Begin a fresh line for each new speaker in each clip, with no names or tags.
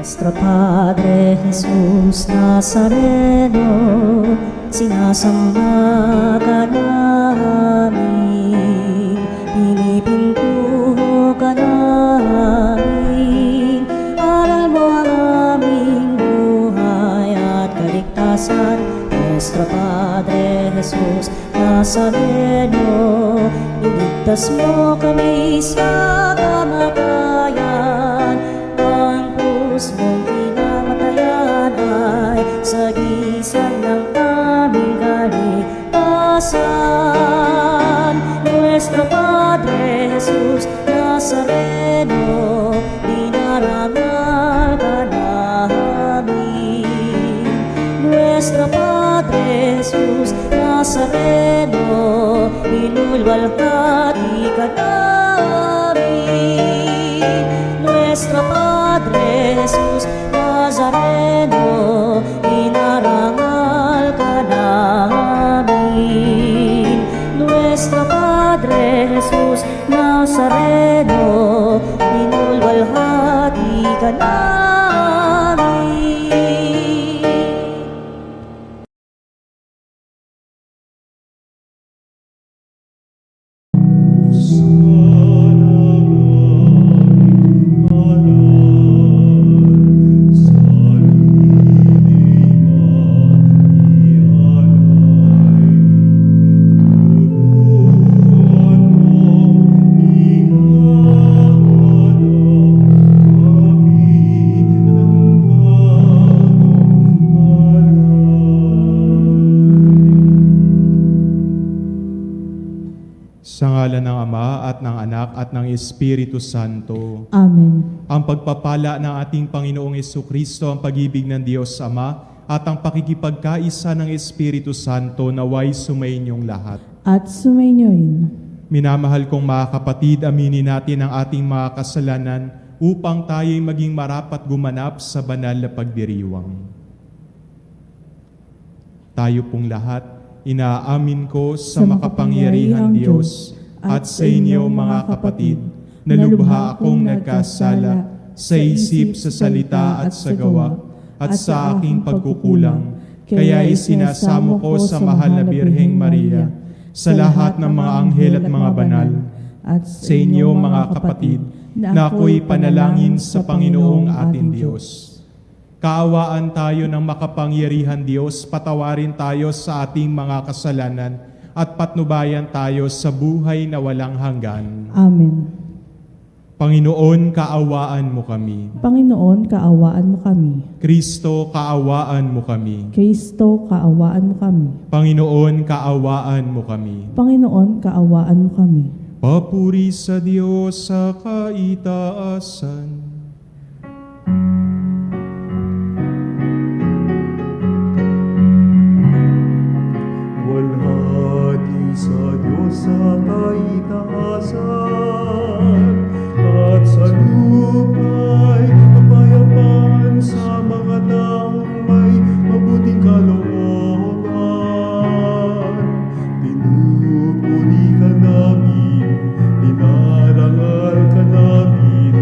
Nuestro Padre Jesús Nazareno, sinasamba ka namin, pinipintuho ka namin, aral mo ang aming buhay at kaligtasan. Nuestro Padre Jesús Nazareno, iligtas mo kami sa kamatayan. Ang krus mong pinamatayan ay sagisag ng aming kaligtasan. Nuestro Padre Jesús Nazareno, dinarangal ka namin. Nuestro Padre Jesús Nazareno, inulwalhati ka namin. Nuestro Padre Jesús Nazareno, inarangal ka namin. Nuestro Padre Jesús Nazareno, inulwalhati ka namin.
Sa ngalan ng Ama at ng Anak at ng Espiritu Santo.
Amen.
Ang pagpapala ng ating Panginoong Jesucristo, ang pag-ibig ng Diyos Ama, at ang pakikipagkaisa ng Espiritu Santo naway sumainyong lahat.
At sumainyoin.
Minamahal kong mga kapatid, aminin natin ang ating mga kasalanan upang tayo'y maging marapat gumanap sa banal na pagdiriwang. Tayo pong lahat, inaamin ko sa makapangyarihang Diyos at sa inyo mga kapatid, na lubha akong nagkasala sa isip, sa salita at sa gawa, at sa aking pagkukulang. Kaya isinasamo ko sa mahal na Birheng Maria, sa lahat ng mga anghel at mga banal, at sa inyo mga kapatid, na ako'y panalangin sa Panginoong ating Diyos. Kaawaan tayo ng makapangyarihan Diyos, patawarin tayo sa ating mga kasalanan, at patnubayan tayo sa buhay na walang hanggan.
Amen.
Panginoon, kaawaan mo kami.
Panginoon, kaawaan mo kami.
Kristo, kaawaan mo kami.
Kristo, kaawaan mo kami.
Panginoon, kaawaan mo kami.
Panginoon, kaawaan mo kami.
Papuri sa Diyos sa kaitaasan.
Walhati sa Diyos sa kaitaasan, at sa lupa'y kapayapaan sa mga taong may mabuting kalooban. Pinupuri ka namin, inarangal ka namin,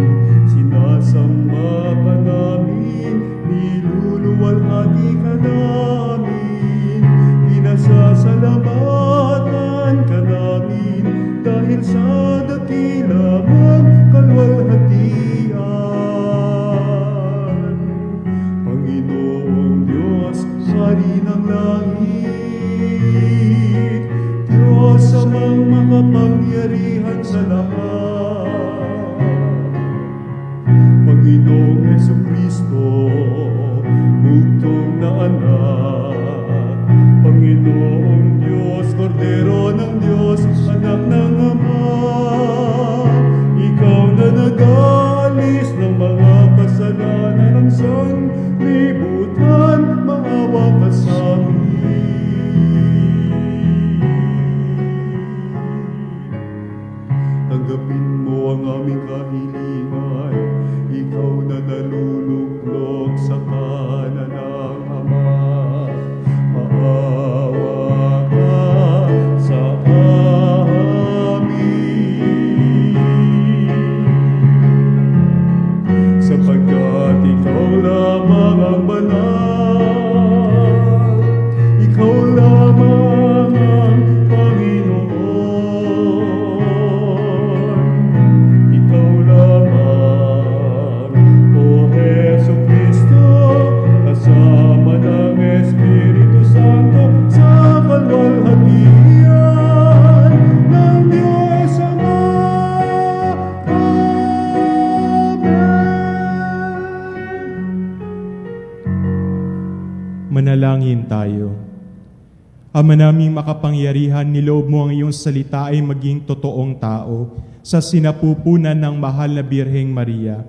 sapagkat ikaw lamang ang banal, ikaw lamang ang Panginoon, ikaw lamang, O Heso Kristo, kasama ng Espiritu Santo sa kalwalhatian ng Diyos Ama.
Manalangin tayo. Ama naming makapangyarihan, niloob mo ang iyong salita ay maging totoong tao sa sinapupunan ng mahal na Birheng Maria.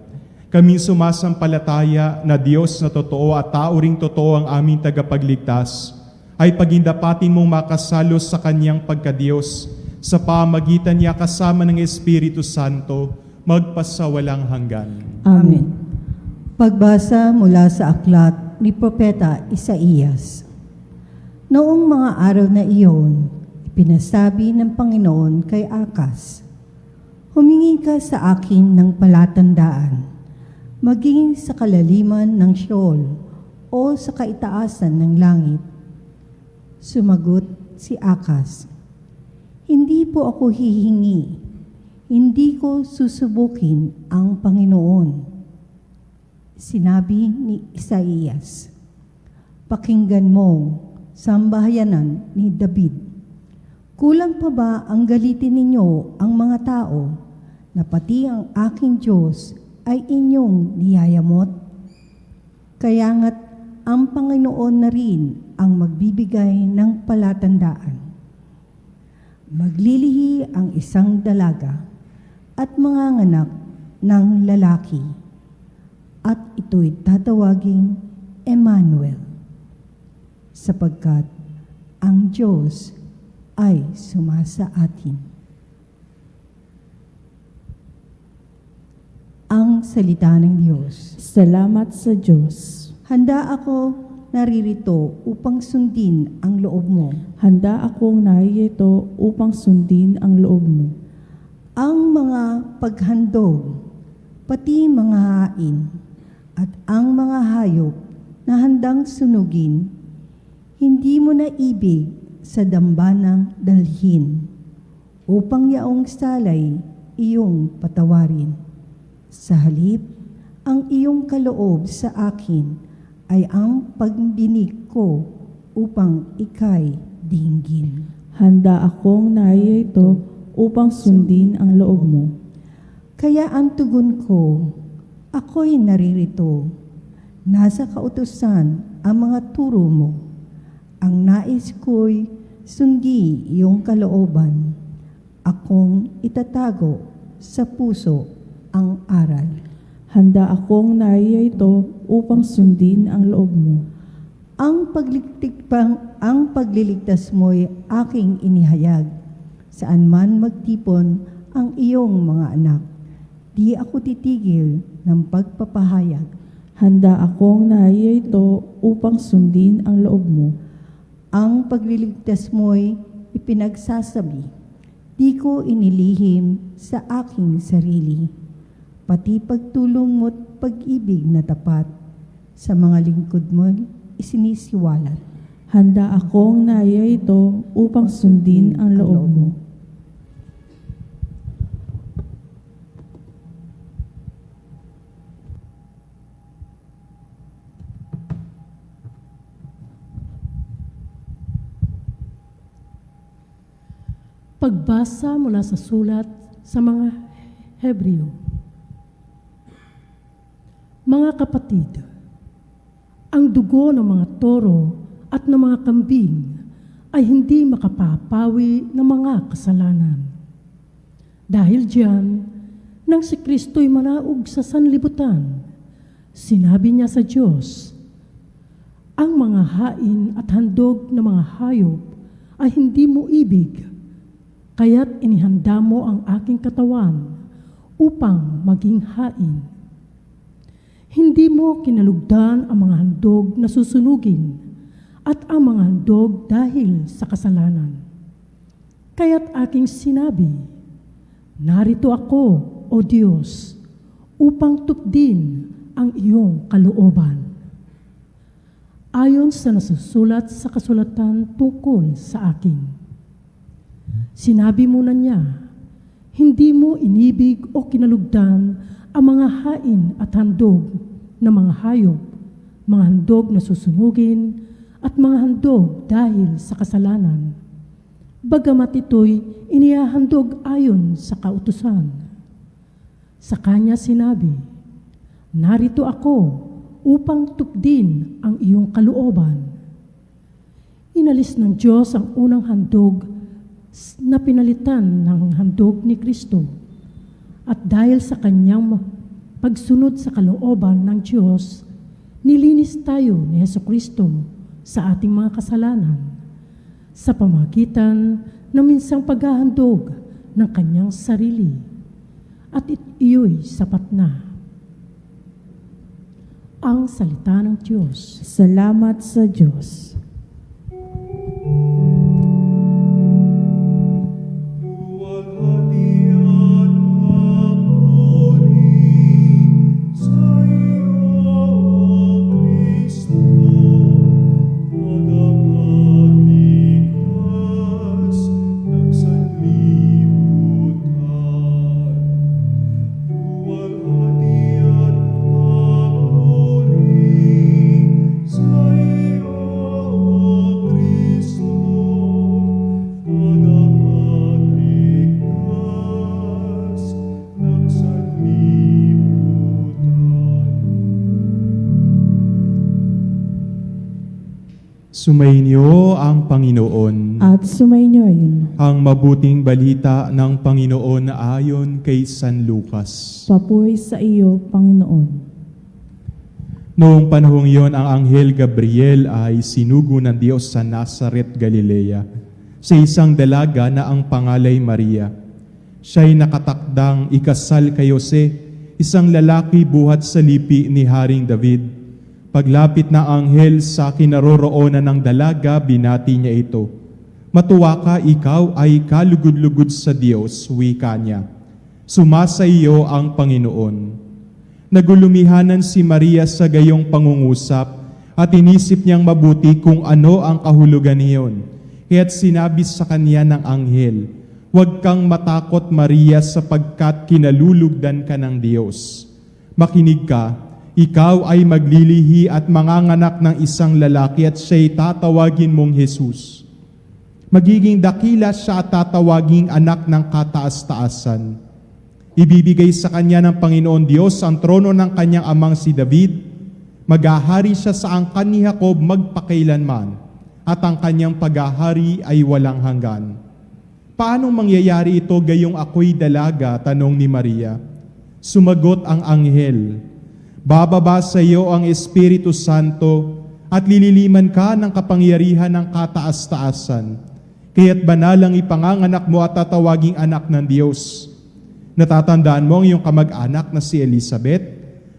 Kaming sumasampalataya na Diyos na totoo at tao ring totoo ang aming tagapagligtas, ay pagindapatin mong makasalos sa kanyang pagkadiyos sa pamagitan niya kasama ng Espiritu Santo magpasawalang hanggan.
Amen.
Pagbasa mula sa aklat ni Propeta Isaías. Noong mga araw na iyon, ipinasabi ng Panginoon kay Akas, "Humingi ka sa akin ng palatandaan, maging sa kalaliman ng Sheol o sa kaitaasan ng langit." Sumagot si Akas, "Hindi po ako hihingi, hindi ko susubukin ang Panginoon." Sinabi ni Isaías, "Pakinggan mo, sambahayanan ni David. Kulang pa ba ang galitin ninyo ang mga tao na pati ang aking Diyos ay inyong niyayamot? Kaya nga't ang Panginoon na rin ang magbibigay ng palatandaan. Maglilihi ang isang dalaga at manganganak ng lalaki, at ito'y tatawaging Emmanuel, sapagkat ang Diyos ay sumasa atin." Ang salita ng Diyos.
Salamat sa Diyos.
Handa ako naririto upang sundin ang loob mo.
Handa akong narito upang sundin ang loob mo.
Ang mga paghandog, pati mga hain, at ang mga hayop na handang sunugin, hindi mo na ibig sa dambanang dalhin, upang yaong salay iyong patawarin. Sa halip, ang iyong kaloob sa akin ay ang pagbinig ko upang ika'y dinggin.
Handa akong narito upang sundin ang loob mo.
Kaya ang tugon ko, ako'y naririto. Nasa kautusan ang mga turo mo. Ang nais ko'y sundi iyong kalooban. Akong itatago sa puso ang aral.
Handa akong narito upang sundin ang loob mo.
Ang pagliligtas mo'y aking inihayag. Saan man magtipon ang iyong mga anak, di ako titigil ng pagpapahayag.
Handa akong narito upang sundin ang loob mo.
Ang pagliligtas mo'y ipinagsasabi, di ko inilihim sa aking sarili. Pati pagtulong mo't pag-ibig na tapat, sa mga lingkod mo'y isinisiwalat.
Handa akong narito upang sundin ang loob mo.
Pagbasa mula sa sulat sa mga Hebreo. Mga kapatid, ang dugo ng mga toro at ng mga kambing ay hindi makapapawi ng mga kasalanan. Dahil diyan, nang si Kristo'y manaog sa sanlibutan, sinabi niya sa Diyos, "Ang mga hain at handog ng mga hayop ay hindi mo ibig, kaya't inihanda mo ang aking katawan upang maging hain. Hindi mo kinalugdan ang mga handog na susunugin at ang mga handog dahil sa kasalanan. Kaya't aking sinabi, narito ako, O Diyos, upang tupdin ang iyong kalooban. Ayon sa nasusulat sa kasulatan tungkol sa akin. Sinabi mo na niya, hindi mo inibig o kinalugdan ang mga hain at handog ng mga hayop, mga handog na susunugin, at mga handog dahil sa kasalanan. Bagamat ito'y inihahandog ayon sa kautusan. Sa kanya sinabi, narito ako upang tupdin ang iyong kalooban. Inalis ng Diyos ang unang handog na pinalitan ng handog ni Kristo. At dahil sa kanyang pagsunod sa kalooban ng Diyos, nilinis tayo ni Hesukristo sa ating mga kasalanan sa pamagitan ng minsang paghahandog ng kanyang sarili. At iyo'y sapat na. Ang salita ng Diyos.
Salamat sa Diyos.
Sumainyo ang Panginoon.
At sumainyoin.
Ang mabuting balita ng Panginoon ayon kay San Lucas.
Papuri sa iyo, Panginoon.
Noong panahong iyon, ang Anghel Gabriel ay sinugo ng Diyos sa Nazaret, Galilea, sa isang dalaga na ang pangalay Maria. Siya'y nakatakdang ikasal kay Jose, isang lalaki buhat sa lipi ni Haring David. Paglapit na anghel sa kinaroroonan ng dalaga, binati niya ito. Matuwa ka, ikaw ay kalugod-lugod sa Diyos, wika niya. Sumasa iyo ang Panginoon. Nagulumihanan si Maria sa gayong pangungusap at inisip niyang mabuti kung ano ang kahulugan niyon. Kaya't sinabi sa kanya ng anghel, huwag kang matakot, Maria, sapagkat kinalulugdan ka ng Diyos. Makinig ka, ikaw ay maglilihi at manganganak ng isang lalaki at siya'y tatawagin mong Jesus. Magiging dakila siya at tatawaging anak ng kataas-taasan. Ibibigay sa kanya ng Panginoon Diyos ang trono ng kanyang amang si David. Maghahari siya sa angkan ni Jacob magpakailanman at ang kanyang paghahari ay walang hanggan. Paano mangyayari ito gayong ako'y dalaga? Tanong ni Maria. Sumagot ang anghel, bababa sa iyo ang Espiritu Santo at lililiman ka ng kapangyarihan ng kataas-taasan. Kaya't banalang ipanganganak mo at tatawaging anak ng Diyos. Natatandaan mo ang iyong kamag-anak na si Elizabeth?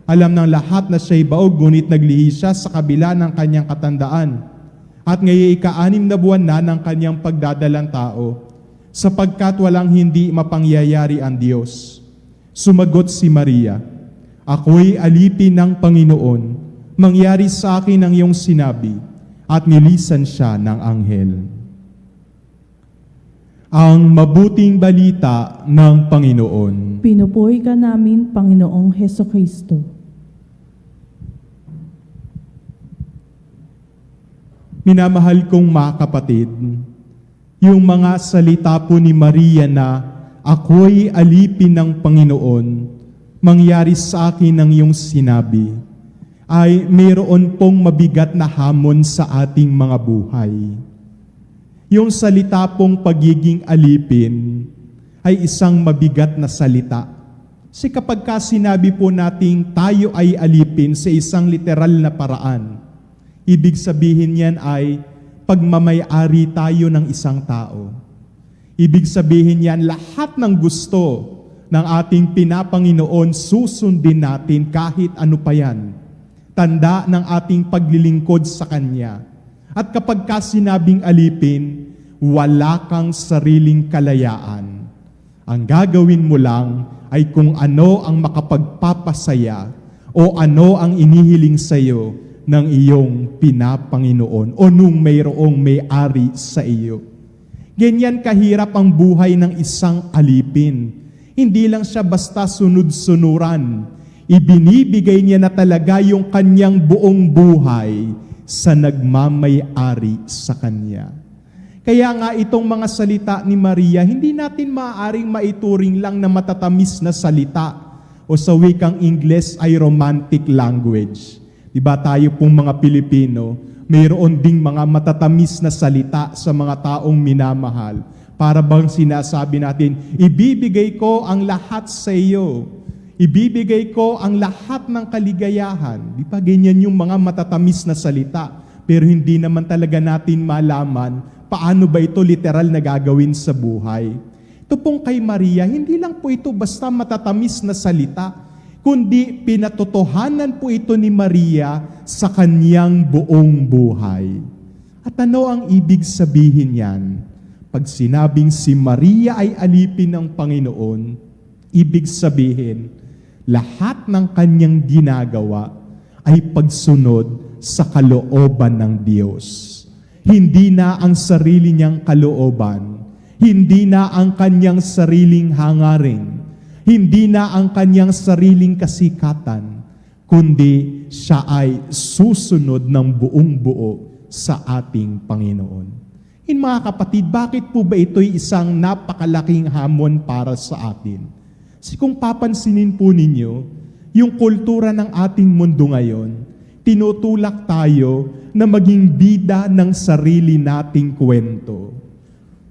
Alam ng lahat na siya'y baog, ngunit naglihi siya sa kabila ng kanyang katandaan. At ngayon ika-6 na buwan na ng kanyang pagdadalang tao, sapagkat walang hindi mapangyayari ang Diyos. Sumagot si Maria, ako'y alipin ng Panginoon, mangyari sa akin ang iyong sinabi, at nilisan siya ng anghel. Ang mabuting balita ng Panginoon.
Pinupuri ka namin, Panginoong Hesukristo.
Minamahal kong mga kapatid, yung mga salita po ni Maria na ako'y alipin ng Panginoon, mangyari sa akin ang iyong sinabi, ay mayroon pong mabigat na hamon sa ating mga buhay. Yung salita pong pagiging alipin ay isang mabigat na salita. Kasi kapag sinabi po nating tayo ay alipin sa isang literal na paraan, ibig sabihin yan ay pagmamay-ari tayo ng isang tao. Ibig sabihin yan lahat ng gusto ng ating pinapanginoon susundin natin kahit ano pa yan. Tanda ng ating paglilingkod sa Kanya. At kapag sinabing alipin, wala kang sariling kalayaan. Ang gagawin mo lang ay kung ano ang makapagpapasaya o ano ang inihiling sa iyo ng iyong pinapanginoon o nung mayroong may-ari sa iyo. Ganyan kahirap ang buhay ng isang alipin. Hindi lang siya basta sunod-sunuran. Ibinibigay niya na talaga yung kanyang buong buhay sa nagmamay-ari sa kanya. Kaya nga itong mga salita ni Maria, hindi natin maaaring maituring lang na matatamis na salita o sa wikang Ingles ay romantic language. Diba tayo pong mga Pilipino, mayroon ding mga matatamis na salita sa mga taong minamahal. Para bang sinasabi natin, ibibigay ko ang lahat sa iyo. Ibibigay ko ang lahat ng kaligayahan. Di ba ganyan yung mga matatamis na salita? Pero hindi naman talaga natin malaman paano ba ito literal na gagawin sa buhay. Ito pong kay Maria, hindi lang po ito basta matatamis na salita, kundi pinatotohanan po ito ni Maria sa kanyang buong buhay. At ano ang ibig sabihin yan? Pag sinabing si Maria ay alipin ng Panginoon, ibig sabihin, lahat ng kanyang ginagawa ay pagsunod sa kalooban ng Diyos. Hindi na ang sarili niyang kalooban, hindi na ang kanyang sariling hangarin, hindi na ang kanyang sariling kasikatan, kundi siya ay susunod ng buong buo sa ating Panginoon. Mga kapatid, bakit po ba ito'y isang napakalaking hamon para sa atin? Kasi kung papansinin po ninyo, yung kultura ng ating mundo ngayon, tinutulak tayo na maging bida ng sarili nating kwento.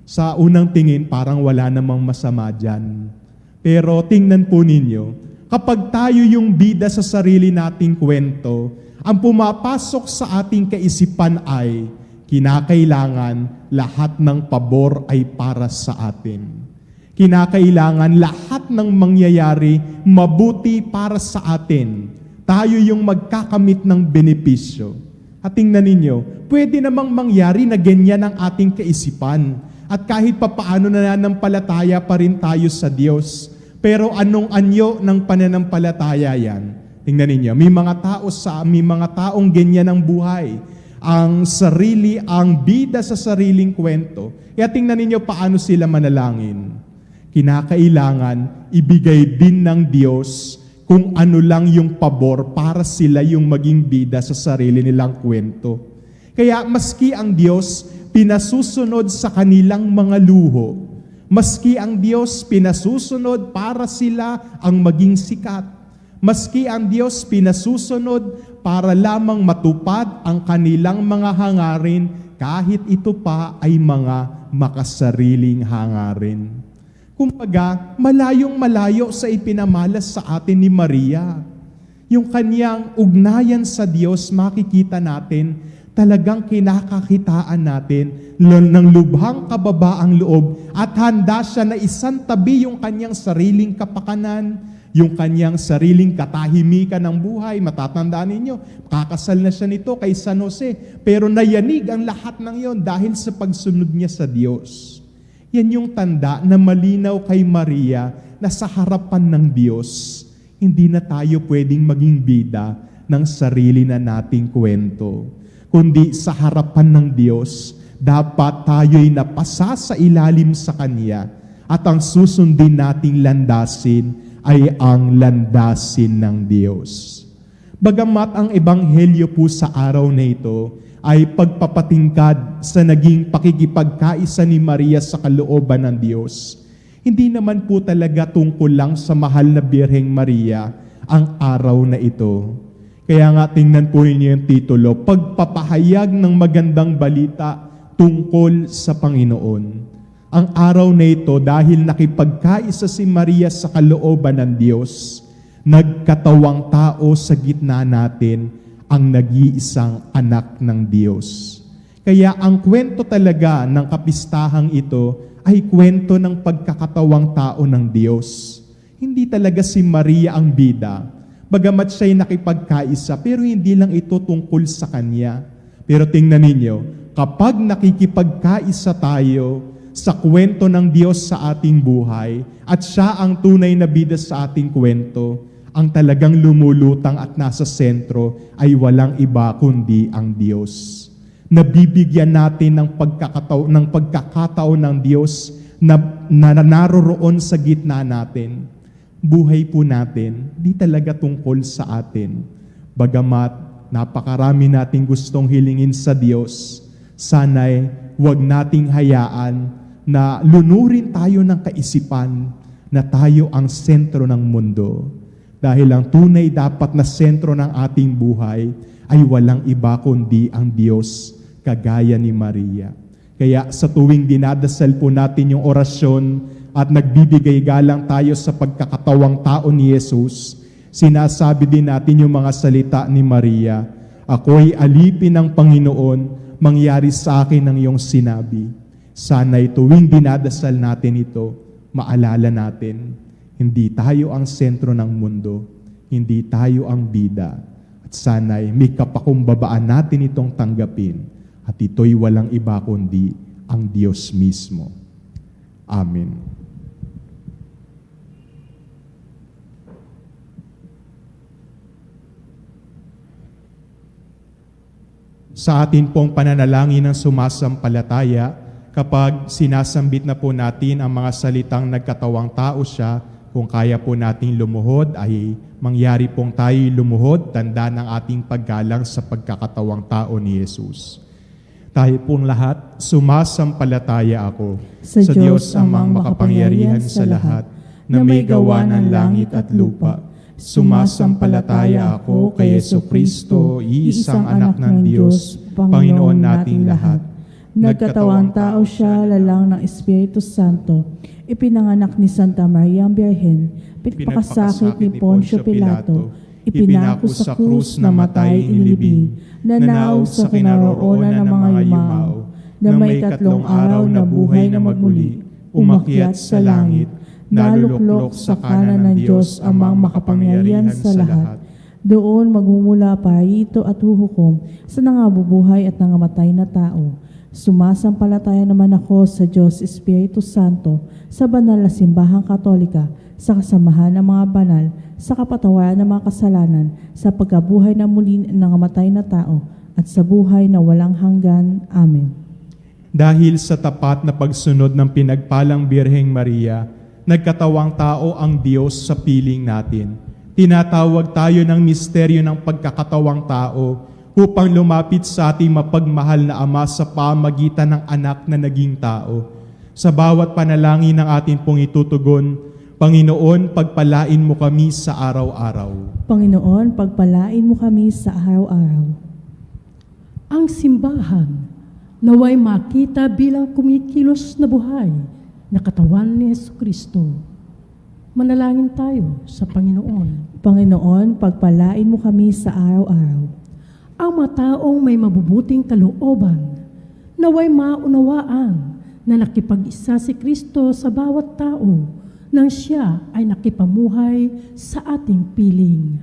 Sa unang tingin, parang wala namang masama dyan. Pero tingnan po ninyo, kapag tayo yung bida sa sarili nating kwento, ang pumapasok sa ating kaisipan ay kinakailangan lahat ng pabor ay para sa atin. Kinakailangan lahat ng mangyayari mabuti para sa atin. Tayo yung magkakamit ng benepisyo. At tingnan ninyo, pwede namang mangyari na ganyan ang ating kaisipan. At kahit papaano nananampalataya pa rin tayo sa Diyos. Pero anong anyo ng pananampalataya yan? Tingnan ninyo, may mga taong ganyan ang buhay. Ang sarili, ang bida sa sariling kwento. Kaya tingnan ninyo paano sila manalangin. Kinakailangan ibigay din ng Diyos kung ano lang yung pabor para sila yung maging bida sa sarili nilang kwento. Kaya maski ang Diyos pinasusunod sa kanilang mga luho, maski ang Diyos pinasusunod para sila ang maging sikat, maski ang Diyos pinasusunod para lamang matupad ang kanilang mga hangarin, kahit ito pa ay mga makasariling hangarin. Kumbaga, malayong-malayo sa ipinamalas sa atin ni Maria. Yung kanyang ugnayan sa Diyos, makikita natin, talagang kinakakitaan natin ng lubhang kababaang loob at handa siya na isantabi yung kanyang sariling kapakanan, yung kanyang sariling katahimikan ng buhay. Matatandaan ninyo, kakasal na siya nito kay San Jose, pero nayanig ang lahat ng yon dahil sa pagsunod niya sa Diyos. Yan yung tanda na malinaw kay Maria na sa harapan ng Diyos, hindi na tayo pwedeng maging bida ng sarili na nating kwento. Kundi sa harapan ng Diyos, dapat tayo'y napasa sa ilalim sa Kanya at ang susundin nating landasin ay ang landasin ng Diyos. Bagamat ang ebanghelyo po sa araw na ito ay pagpapatingkad sa naging pakikipagkaisa ni Maria sa kalooban ng Diyos, hindi naman po talaga tungkol lang sa mahal na Birheng Maria ang araw na ito. Kaya nga tingnan po ninyo yung titulo, Pagpapahayag ng Magandang Balita Tungkol sa Panginoon. Ang araw na ito, dahil nakipagkaisa si Maria sa kalooban ng Diyos, nagkatawang tao sa gitna natin ang nag-iisang anak ng Diyos. Kaya ang kwento talaga ng kapistahang ito ay kwento ng pagkakatawang tao ng Diyos. Hindi talaga si Maria ang bida, bagamat siya'y nakipagkaisa, pero hindi lang ito tungkol sa Kanya. Pero tingnan ninyo, kapag nakikipagkaisa tayo sa kwento ng Diyos sa ating buhay at siya ang tunay na bida sa ating kwento, ang talagang lumulutang at nasa sentro ay walang iba kundi ang Diyos. Nabibigyan natin ng pagkakataon ng Diyos na naroroon sa gitna natin. Buhay po natin, di talaga tungkol sa atin. Bagamat napakarami nating gustong hilingin sa Diyos, sana'y huwag nating hayaan na lunurin tayo ng kaisipan na tayo ang sentro ng mundo. Dahil ang tunay dapat na sentro ng ating buhay ay walang iba kundi ang Diyos, kagaya ni Maria. Kaya sa tuwing dinadasal po natin yung orasyon at nagbibigay galang tayo sa pagkakatawang tao ni Jesus, sinasabi din natin yung mga salita ni Maria, "Ako'y alipin ng Panginoon, mangyari sa akin ang iyong sinabi." Sana'y tuwing dinadasal natin ito, maalala natin, hindi tayo ang sentro ng mundo, hindi tayo ang bida. At sana'y may kapakumbabaan natin itong tanggapin, at ito'y walang iba kundi ang Diyos mismo. Amen. Sa atin pong pananalangin ng sumasampalataya, kapag sinasambit na po natin ang mga salitang nagkatawang tao siya, kung kaya po nating lumuhod, ay mangyari pong tayo lumuhod, tanda ng ating paggalang sa pagkakatawang tao ni Jesus. Tayo pong lahat, sumasampalataya ako sa Diyos amang makapangyarihan sa lahat, na may gawa ng langit at lupa. Sumasampalataya ako kay Jesucristo, iisang anak ng Diyos, Panginoon nating lahat.
Nagkatawang tao siya, lalang ng Espiritu Santo. Ipinanganak ni Santa Maria ang Birhen, pinagpakasakit ni Poncio Pilato, ipinako sa krus, namatay, inilibing, nanaog sa kinaroonan ng mga yumao, na may 3 araw na buhay na magmuli, umakyat sa langit, naluklok sa kanan ng Diyos amang makapangyarihan sa lahat. Doon magmumula parito at huhukom sa nangabubuhay at nangamatay na tao. Sumasampalataya naman ako sa Diyos Espiritu Santo, sa banal na simbahang katolika, sa kasamahan ng mga banal, sa kapatawaran ng mga kasalanan, sa pagkabuhay na muli ng nangamatay na tao, at sa buhay na walang hanggan. Amen.
Dahil sa tapat na pagsunod ng pinagpalang Birheng Maria, nagkatawang tao ang Diyos sa piling natin. Tinatawag tayo ng misteryo ng pagkakatawang tao upang lumapit sa ating mapagmahal na Ama sa pamagitan ng anak na naging tao. Sa bawat panalangin ng atin pong itutugon, Panginoon, pagpalain mo kami sa araw-araw.
Panginoon, pagpalain mo kami sa araw-araw.
Ang simbahan naway makita bilang kumikilos na buhay na katawan ni Jesucristo. Manalangin tayo sa Panginoon.
Panginoon, pagpalain mo kami sa araw-araw.
Ang mga taong may mabubuting kalooban, naway maunawaan na nakipag-isa si Kristo sa bawat tao nang siya ay nakipamuhay sa ating piling.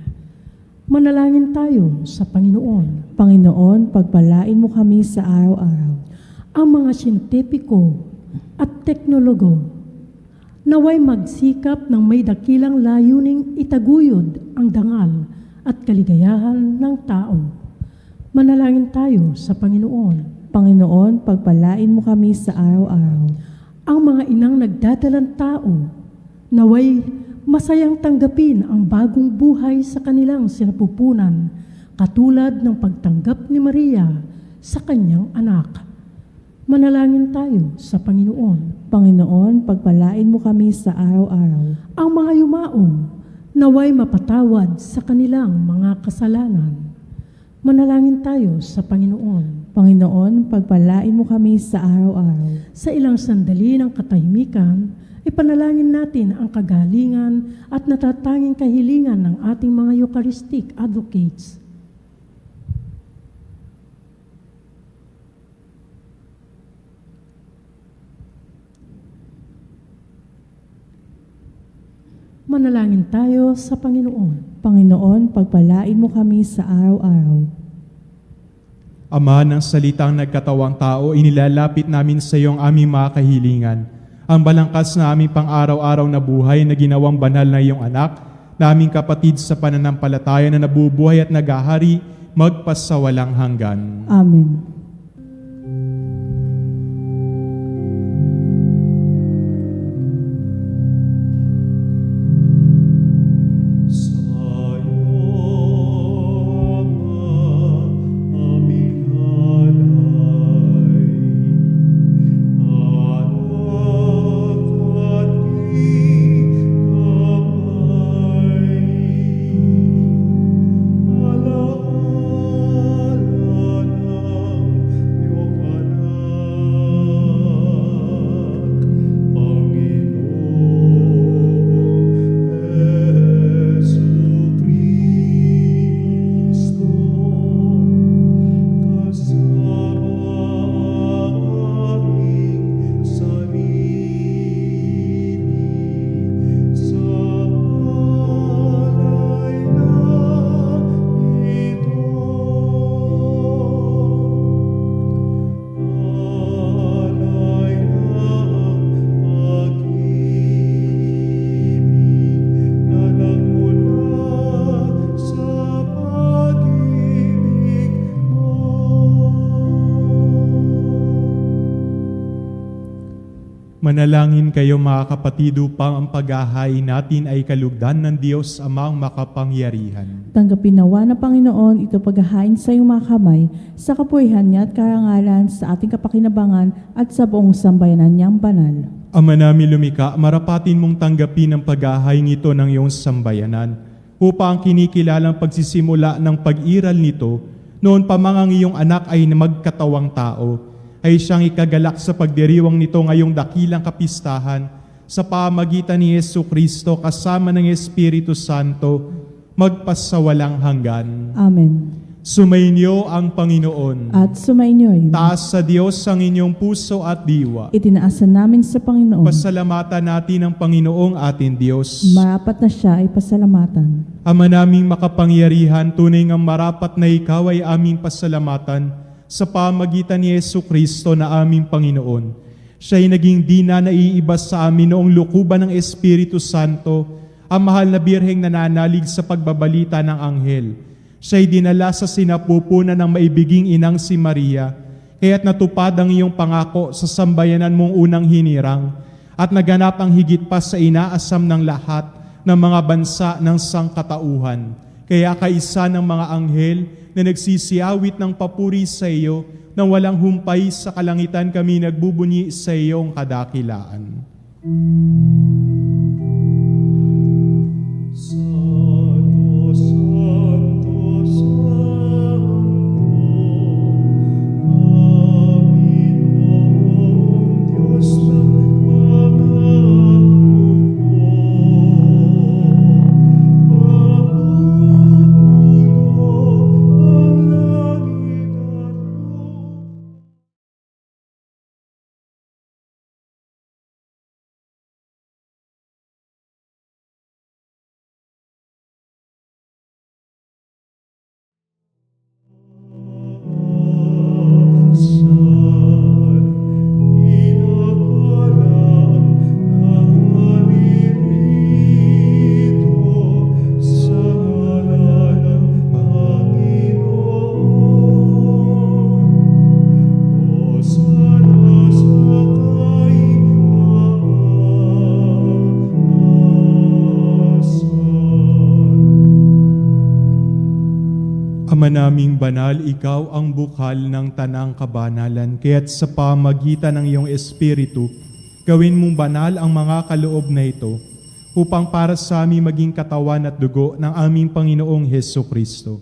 Manalangin tayo sa Panginoon.
Panginoon, pagpalain mo kami sa araw-araw.
Ang mga siyentipiko at teknologo, naway magsikap ng may dakilang layuning itaguyod ang dangal at kaligayahan ng tao. Manalangin tayo sa Panginoon.
Panginoon, pagpalain mo kami sa araw-araw.
Ang mga inang nagdadalang tao, naway masayang tanggapin ang bagong buhay sa kanilang sinapupunan, katulad ng pagtanggap ni Maria sa kanyang anak. Manalangin tayo sa Panginoon.
Panginoon, pagpalain mo kami sa araw-araw.
Ang mga yumao, naway mapatawad sa kanilang mga kasalanan. Manalangin tayo sa Panginoon.
Panginoon, pagpalain mo kami sa araw-araw.
Sa ilang sandali ng katahimikan, ipanalangin natin ang kagalingan at natatanging kahilingan ng ating mga Eucharistic advocates. Manalangin tayo sa Panginoon.
Panginoon, pagpalain mo kami sa araw-araw.
Ama ng salitang nagkatawang tao, inilalapit namin sa iyo ang aming mga kahilingan. Ang balangkas na aming pang-araw-araw na buhay na ginawang banal na iyong anak, na aming kapatid sa pananampalataya na nabubuhay at nagahari, magpasawalang hanggan.
Amen.
Manalangin kayo mga kapatid upang ang paghahain natin ay kalugdan ng Diyos Amang makapangyarihan.
Tanggapin nawa ng Panginoon ito paghahain sa iyong mga kamay sa kapurihan niya at karangalan sa ating kapakinabangan at sa buong sambayanan niyang banal.
Ama namin lumika, marapatin mong tanggapin ang paghahain ito ng iyong sambayanan upang kinikilalang pagsisimula ng pag-iral nito noon pa mang ang iyong anak ay magkatawang tao, ay siyang ikagalak sa pagdiriwang nito ngayong dakilang kapistahan sa pamagitan ni Yesu Kristo kasama ng Espiritu Santo, magpasawalang hanggan.
Amen.
Sumainyo ang Panginoon.
At sumainyo rin.
Taas sa Diyos ang inyong puso at diwa.
Itinaasan namin sa Panginoon.
Pasalamatan natin ang Panginoong ating Diyos.
Marapat na siya ay pasalamatan.
Ama naming makapangyarihan, tunay ngang marapat na ikaw ay aming pasalamatan sa pamagitan ni Yesu Kristo na aming Panginoon. Siya'y naging di na naiiba sa amin noong lukuban ng Espiritu Santo, ang mahal na birheng nananalig sa pagbabalita ng anghel. Siya'y dinala sa sinapupunan ng maibiging inang si Maria, kaya't natupad ang iyong pangako sa sambayanan mong unang hinirang, at naganap ang higit pa sa inaasam ng lahat ng mga bansa ng sangkatauhan. Kaya kaisa ng mga anghel na nagsisiawit ng papuri sa iyo, nang walang humpay sa kalangitan kami nagbubunyi sa iyong kadakilaan.
Santo, Santo, Santo, Panginoong Diyos ng mga hukbo,
Ama naming banal, ikaw ang bukal ng tanang kabanalan, kaya't sa pamagitan ng iyong Espiritu, gawin mong banal ang mga kaloob na ito, upang para sa amin maging katawan at dugo ng aming Panginoong Heso Kristo.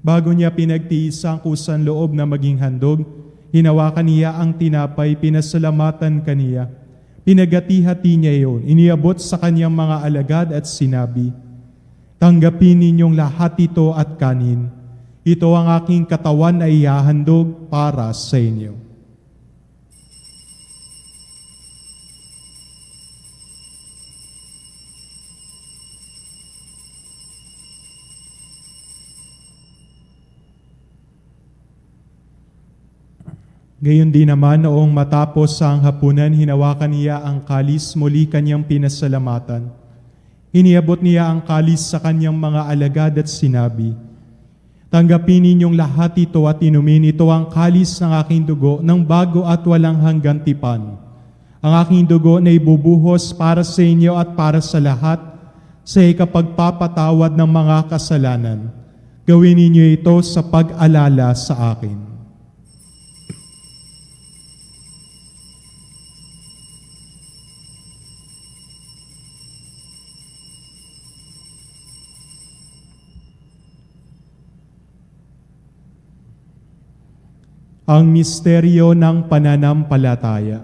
Bago niya pinagtiis ang kusang loob na maging handog, hinawakan niya ang tinapay, pinasalamatan kaniya. Pinagati-hati niya iyon, iniabot sa kanyang mga alagad at sinabi, "Tanggapin ninyong lahat ito at kanin. Ito ang aking katawan na ihahandog para sa inyo." Gayon din naman noong matapos ang hapunan, hinawakan niya ang kalis, muli kanyang pinasalamatan. Iniabot niya ang kalis sa kanyang mga alagad at sinabi, "Tanggapin ninyong lahat ito at inumin, ito ang kalis ng aking dugo ng bago at walang hanggang tipan. Ang aking dugo na ibubuhos para sa inyo at para sa lahat sa ikapagpapatawad ng mga kasalanan. Gawin ninyo ito sa pag-alala sa akin." Ang misteryo ng pananampalataya.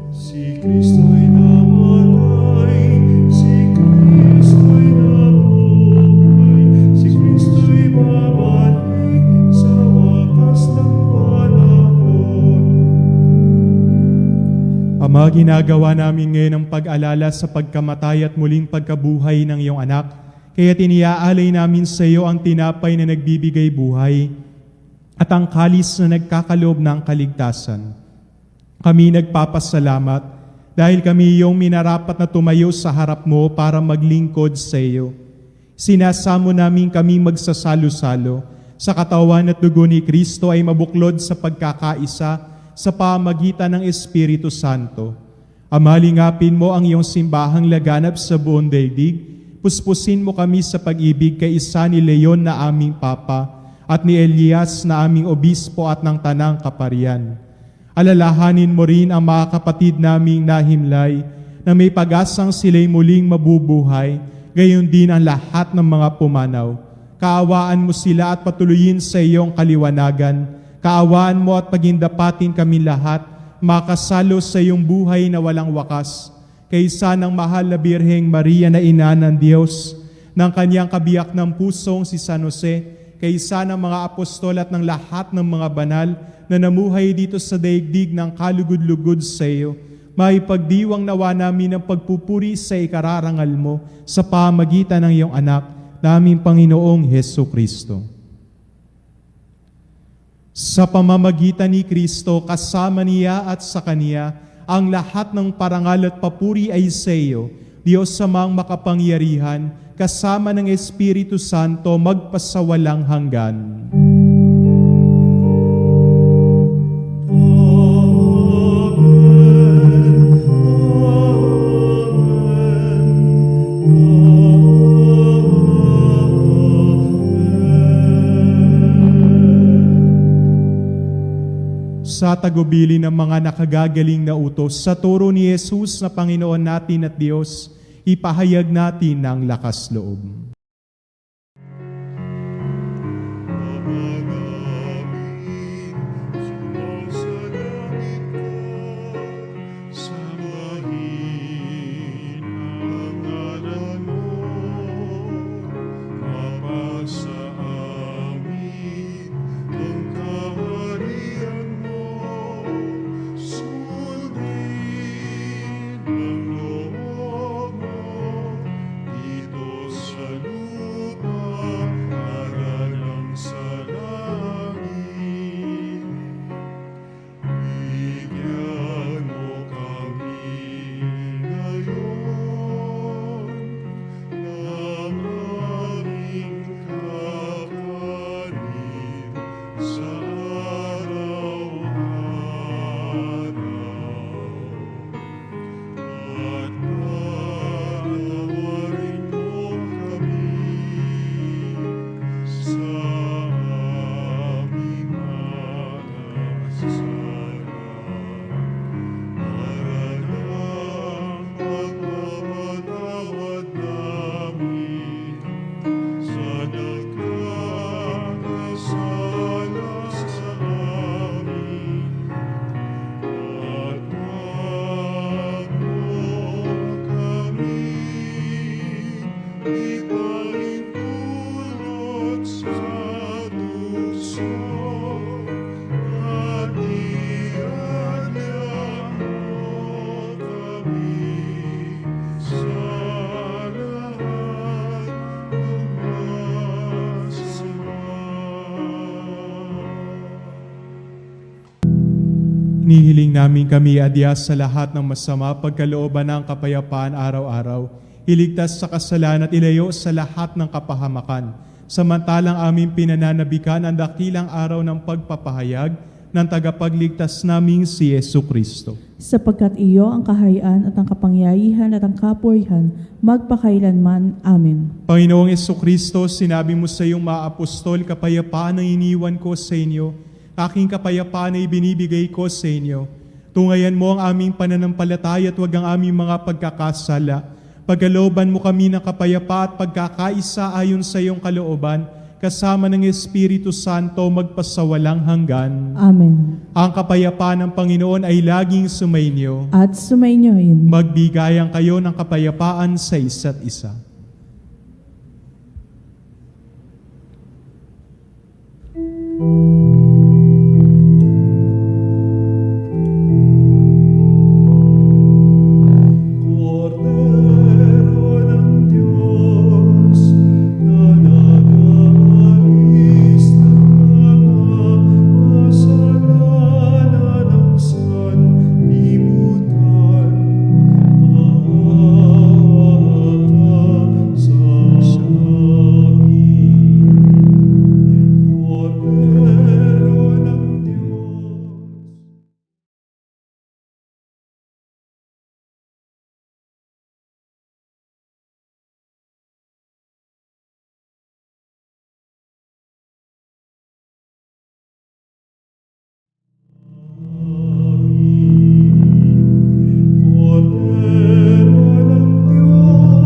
Si Kristo'y namatay, si Kristo'y nabuhay, si Kristo'y babalik sa wakas ng panahon.
Ama, ginagawa namin ngayon ang pag-alala sa pagkamatay at muling pagkabuhay ng iyong anak. Kaya tiniaalay namin sa iyo ang tinapay na nagbibigay buhay at ang kalis na nagkakaloob ng kaligtasan. Kami nagpapasalamat dahil kami iyong minarapat na tumayo sa harap mo para maglingkod sa iyo. Sinasamo namin kami magsasalo-salo sa katawan at dugo ni Kristo ay mabuklod sa pagkakaisa sa pamagitan ng Espiritu Santo. Amalingapin mo ang iyong simbahang laganap sa buong daigdig. Puspusin mo kami sa pag-ibig kay isa ni Leon na aming Papa at ni Elias na aming Obispo at ng Tanang Kaparian. Alalahanin mo rin ang mga kapatid naming nahimlay na may pag-asang sila'y muling mabubuhay, gayon din ang lahat ng mga pumanaw. Kaawaan mo sila at patuloyin sa iyong kaliwanagan. Kaawaan mo at pagindapatin kami lahat, makasalo sa iyong buhay na walang wakas. Kaysa ng mahal na Birheng Maria na ina ng Diyos, ng kanyang kabiyak ng pusong si San Jose, kaysa ng mga apostol at ng lahat ng mga banal na namuhay dito sa daigdig ng kalugod-lugod sa iyo, maipagdiwang nawa namin ang pagpupuri sa ikararangal mo sa pamagitan ng iyong anak, naming Panginoong Heso Kristo. Sa pamamagitan ni Kristo, kasama niya at sa Kanya, ang lahat ng parangal at papuri ay sa iyo, Diyos Amang makapangyarihan, kasama ng Espiritu Santo, magpasawalang hanggan. Sa tagubili ng mga nakagagaling na utos, sa turo ni Jesus na Panginoon natin at Diyos, ipahayag natin ng lakas loob.
Ama namin, sumasalangit ka, sambahin ang ngalan mo, mapasa amin ang kaharian mo, sundin ang loob mo, dito sa lupa, para lang sa langit. Bigyan mo kami ngayon ng aming kakanin sa araw-araw. At patawarin mo kami sa aming mga kasalanan, para ng pagpapatawad namin sa nagkakasala sa amin. At wag mo kami ipahintulot sa tukso, at iadya mo kami sa lahat ng masama.
Nihiling namin kami adya sa lahat ng masama, pagkalooban ng kapayapaan araw-araw, iligtas sa kasalanan at ilayo sa lahat ng kapahamakan. Samantalang aming pinananabikan ang dakilang araw ng pagpapahayag ng tagapagligtas naming si Yesu Kristo.
Sapagkat iyo ang kahayaan at ang kapangyarihan at ang kapurihan magpakailanman. Amen.
Panginoong Yesu Kristo, sinabi mo sa iyong mga apostol, kapayapaan ang iniwan ko sa inyo, aking kapayapaan ay binibigay ko sa inyo. Tungayan mo ang aming pananampalataya at huwag ang aming mga pagkakasala. Pagkalooban mo kami ng kapayapa at pagkakaisa ayon sa iyong kalooban, kasama ng Espiritu Santo magpasawalang hanggan.
Amen.
Ang kapayapaan ng Panginoon ay laging sumainyo.
At sumainyoin.
Magbigayan kayo ng kapayapaan sa isa't isa.
Cordero ng Diyos, na nag-aalis ng mga kasalanan ng sanlibutan, sa amin. Cordero ng Diyos. Cordero ng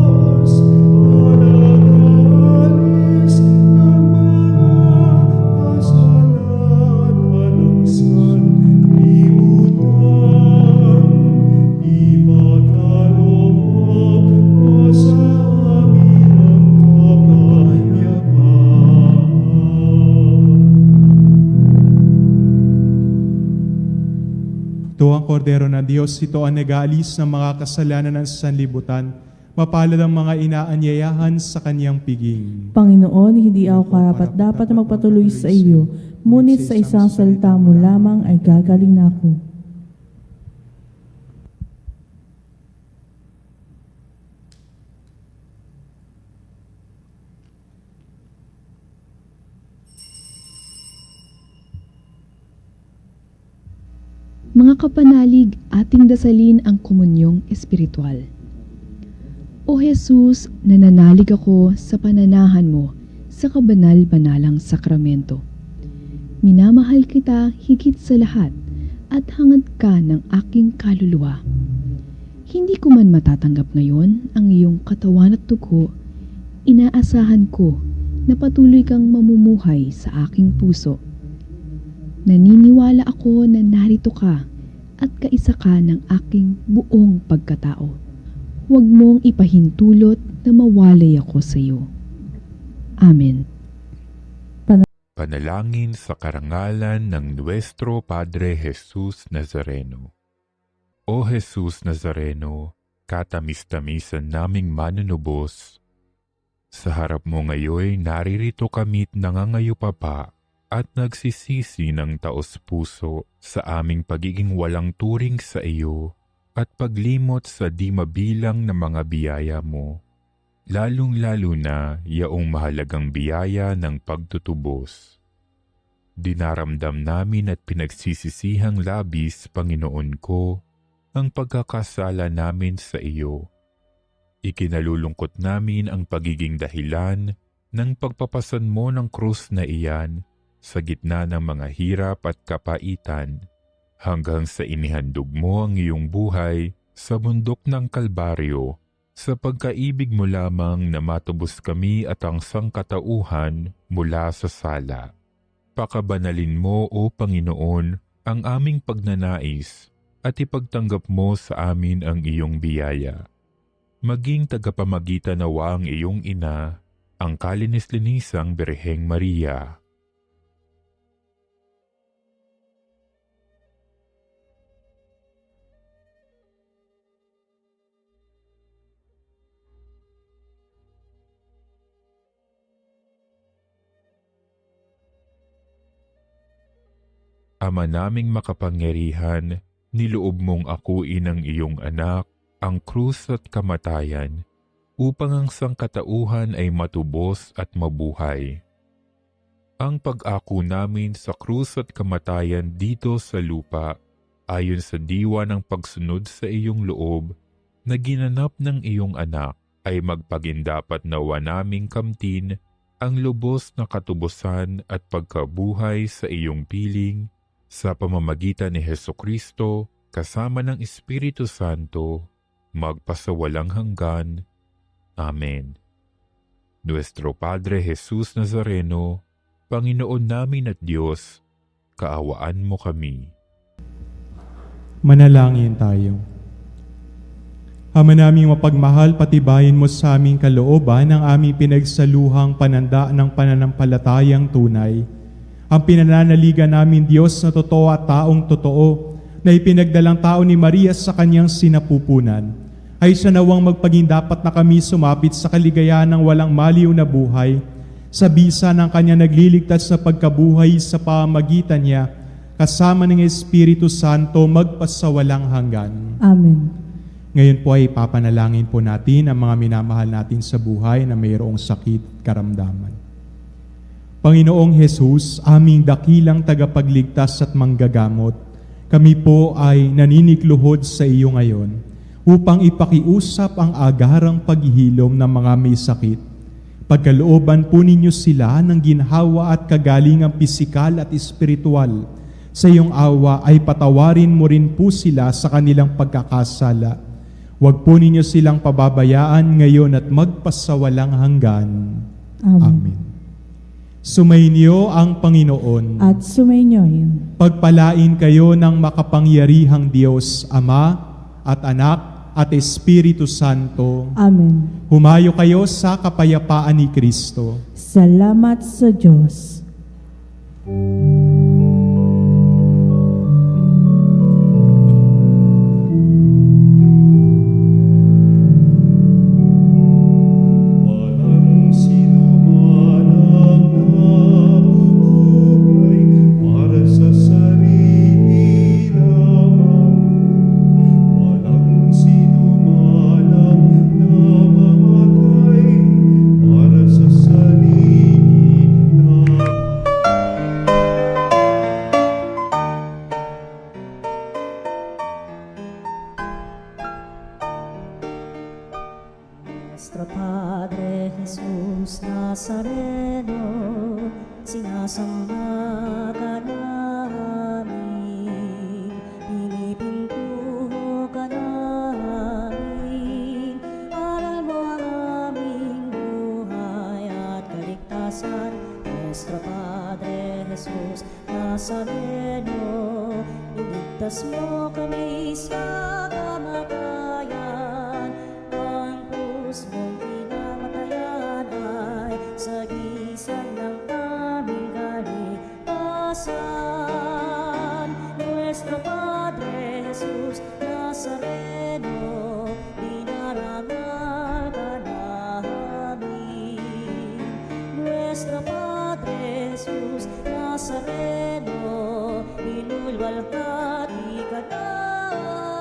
Diyos, na nag-aalis ng mga kasalanan ng sanlibutan, ipagkaloob mo sa amin ang kapayapaan.
Ito ang kordero ng Diyos, ito ang nag-aalis ng mga kasalanan ng sanlibutan. Mapalad ang mga inaanyayahan sa kanyang piging.
Panginoon, hindi ako karapat-dapat na magpatuloy sa iyo, ngunit sa isang salita mo lamang ay gagaling na ako.
Mga kapanalig, ating dasalin ang komunyong espiritual. O Jesus, nananalig ako sa pananahan mo sa kabanal-banalang sakramento. Minamahal kita higit sa lahat at hangad ka ng aking kaluluwa. Hindi ko man matatanggap ngayon ang iyong katawan at dugo, inaasahan ko na patuloy kang mamumuhay sa aking puso. Naniniwala ako na narito ka at kaisa ka ng aking buong pagkatao. Huwag mong ipahintulot na mawalay ako sa iyo. Amen.
Panalangin sa karangalan ng Nuestro Padre Jesus Nazareno. O Jesus Nazareno, katamis-tamisan naming manunubos, sa harap mo ngayon naririto kami't nangangayupapa at nagsisisi ng taos-puso sa aming pagiging walang turing sa iyo at paglimot sa di mabilang na mga biyaya mo, lalong-lalo na yaong mahalagang biyaya ng pagtutubos. Dinaramdam namin at pinagsisisihang labis, Panginoon ko, ang pagkakasala namin sa iyo. Ikinalulungkot namin ang pagiging dahilan ng pagpapasan mo ng krus na iyan sa gitna ng mga hirap at kapaitan, hanggang sa inihandog mo ang iyong buhay sa bundok ng Kalbaryo, sa pagkaibig mo lamang na matubos kami at ang sangkatauhan mula sa sala. Pakabanalin mo, O Panginoon, ang aming pagnanais at ipagtanggap mo sa amin ang iyong biyaya. Maging tagapamagitan nawa ang iyong ina, ang kalinis-linisang Birheng Maria. Ama naming makapangyarihan, niloob mong akuin ang iyong anak, ang krus at kamatayan, upang ang sangkatauhan ay matubos at mabuhay. Ang pag-ako namin sa krus at kamatayan dito sa lupa, ayon sa diwa ng pagsunod sa iyong loob, na ginanap ng iyong anak, ay magpagindapat nawa naming kamtin ang lubos na katubusan at pagkabuhay sa iyong piling sa pamamagitan ni Hesukristo kasama ng Espiritu Santo, magpasawalang hanggan. Amen. Nuestro Padre Jesus Nazareno, Panginoon namin at Diyos, kaawaan mo kami.
Manalangin tayo. Ama naming mapagmahal, patibayin mo sa aming kalooban ang aming pinagsaluhang pananda ng pananampalatayang tunay. Ang pinananaligan namin Diyos na totoo at taong totoo, na ipinagdalang tao ni Maria sa kanyang sinapupunan, ay siya nawang magpagindapat na kami sumapit sa kaligayahan ng walang maliw na buhay, sa bisa ng kanya nagliligtas na pagkabuhay sa pamamagitan niya, kasama ng Espiritu Santo magpasawalang hanggan.
Amen.
Ngayon po ay papanalangin po natin ang mga minamahal natin sa buhay na mayroong sakit, karamdaman. Panginoong Jesus, aming dakilang tagapagligtas at manggagamot, kami po ay naninikluhod sa iyo ngayon upang ipakiusap ang agarang paghihilom ng mga may sakit. Pagkalooban po ninyo sila ng ginhawa at kagalingang pisikal at espiritual. Sa iyong awa ay patawarin mo rin po sila sa kanilang pagkakasala. Huwag po ninyo silang pababayaan ngayon at magpasawalang hanggan. Amen. Sumainyo ang Panginoon.
At sumainyo'y
Pagpalain kayo ng makapangyarihang Diyos, Ama at Anak at Espiritu Santo.
Amen.
Humayo kayo sa kapayapaan ni Kristo.
Salamat sa Diyos.
Walang sinuman ang nabubuhay para sa sarili lamang. Walang sinuman ang namamatay para sa sarili lamang.
Nuestro Padre Jesus Nazareno, sinasamba ka namin, pinipintuho ka namin, aral mo ang aming buhay at kaligtasan. Nuestro Padre Jesus Nazareno, iligtas mo kami sa kamatayan. Ang krus mong pinamatayan ay sagisag ng aming kaligtasan. Nuestro Padre Jesus Nazareno, dinarangal ka namin. Nuestro Padre Jesus Nazareno, inulwalhati ka namin.